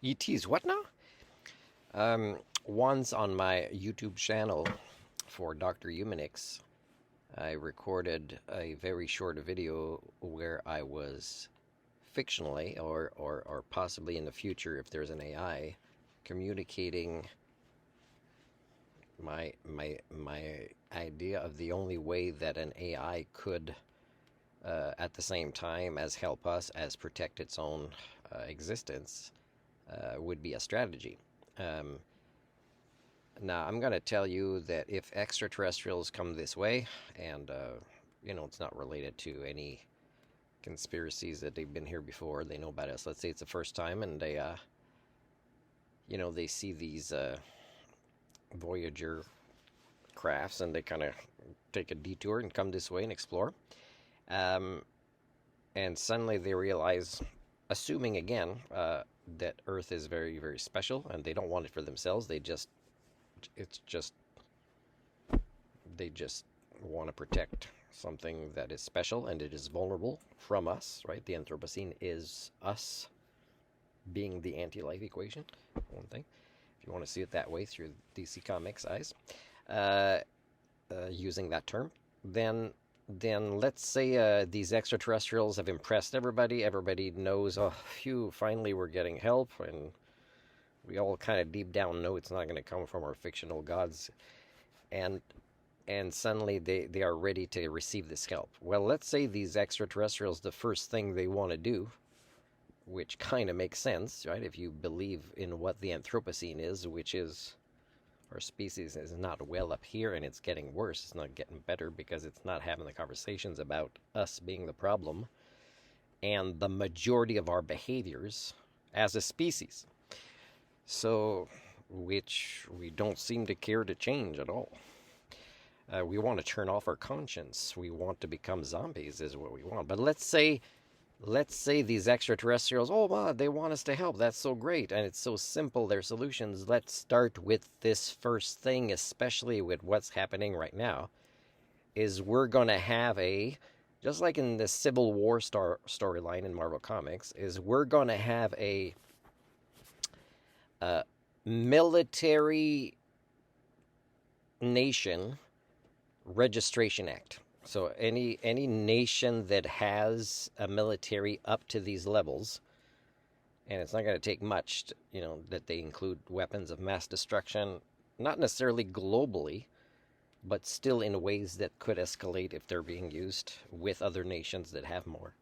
E.T.s, what now? Once on my YouTube channel for Dr. Humanix, I recorded a very short video where I was fictionally, or possibly in the future, if there's an AI, communicating my idea of the only way that an AI could, at the same time as help us, as protect its own existence, would be a strategy. Um, Now, I'm going to tell you that if extraterrestrials come this way, and, it's not related to any conspiracies that they've been here before, they know about us. Let's say it's the first time, and they see these Voyager crafts, and they kind of take a detour and come this way and explore. Um, and suddenly they realize, assuming again, that Earth is very, very special, and they don't want it for themselves. It's just they just want to protect something that is special and it is vulnerable from us, right? The Anthropocene is us being the anti-life equation, one thing, if you want to see it that way through DC Comics eyes, uh, using that term. Then let's say these extraterrestrials have impressed everybody. Everybody knows, oh, phew, finally we're getting help, and we all kind of deep down know it's not going to come from our fictional gods, and suddenly they are ready to receive this help. Well, let's say these extraterrestrials, the first thing they want to do, which kind of makes sense, right? If you believe in what the Anthropocene is, which is our species is not well up here and it's getting worse. It's not getting better because it's not having the conversations about us being the problem and the majority of our behaviors as a species. So, which we don't seem to care to change at all. We want to turn off our conscience. We want to become zombies, is what we want. But let's say these extraterrestrials, oh, wow, they want us to help. That's so great. And it's so simple, their solutions. Let's start with this first thing, especially with what's happening right now, is we're going to have just like in the Civil War storyline in Marvel Comics, is we're going to have a military nation registration act. So any nation that has a military up to these levels, and it's not going to take much, that they include weapons of mass destruction, not necessarily globally, but still in ways that could escalate if they're being used with other nations that have more.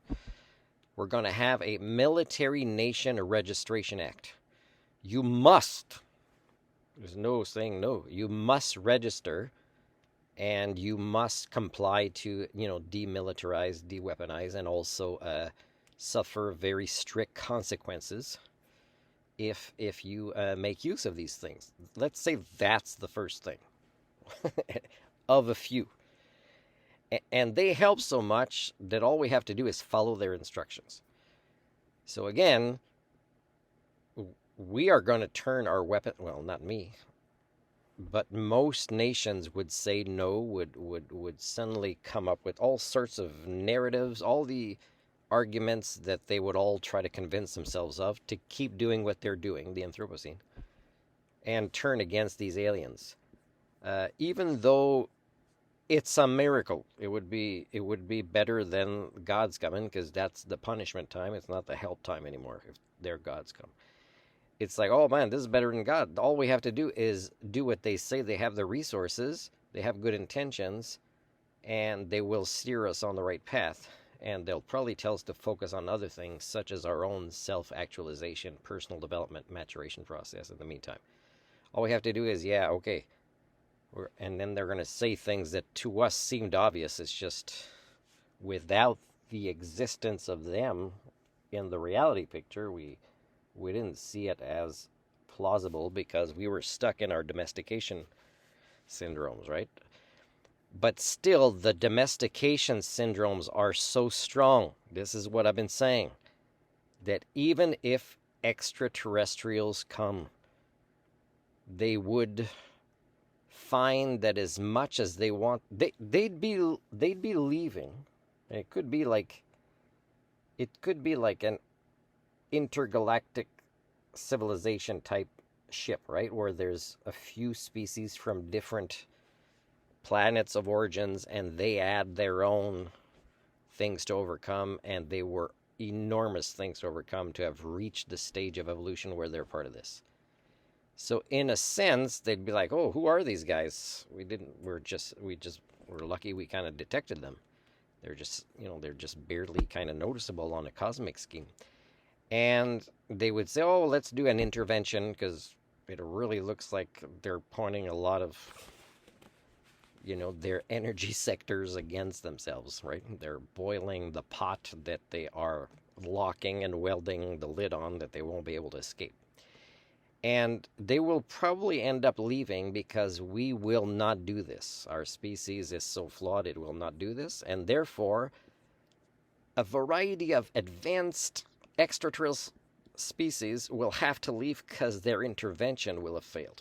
We're going to have a military nation registration act. You must, there's no saying no, you must register and you must comply to, demilitarize, de-weaponize, and also suffer very strict consequences if you make use of these things. Let's say that's the first thing of a few. And they help so much that all we have to do is follow their instructions. So again, we are going to turn our weapon, well, not me, but most nations would say no, would suddenly come up with all sorts of narratives, all the arguments that they would all try to convince themselves of to keep doing what they're doing, the Anthropocene, and turn against these aliens. Even though it's a miracle, it would be better than God's coming, because that's the punishment time. It's not the help time anymore if their gods come. It's like, oh man, this is better than God. All we have to do is do what they say. They have the resources, they have good intentions, and they will steer us on the right path. And they'll probably tell us to focus on other things, such as our own self-actualization, personal development, maturation process in the meantime. All we have to do is, yeah, okay. And then they're going to say things that to us seemed obvious. It's just without the existence of them in the reality picture, we didn't see it as plausible because we were stuck in our domestication syndromes, right? But still, the domestication syndromes are so strong. This is what I've been saying. That even if extraterrestrials come, they would find that as much as they want, they'd be leaving. And it could be like an intergalactic civilization type ship, right? Where there's a few species from different planets of origins and they add their own things to overcome, and they were enormous things to overcome to have reached the stage of evolution where they're part of this. So in a sense, they'd be like, "Oh, who are these guys? We didn't. We're lucky we kind of detected them. They're just barely kind of noticeable on a cosmic scheme." And they would say, "Oh, let's do an intervention because it really looks like they're pointing a lot of, their energy sectors against themselves, right? They're boiling the pot that they are locking and welding the lid on that they won't be able to escape." And they will probably end up leaving because we will not do this. Our species is so flawed, it will not do this. And therefore, a variety of advanced extraterrestrial species will have to leave because their intervention will have failed.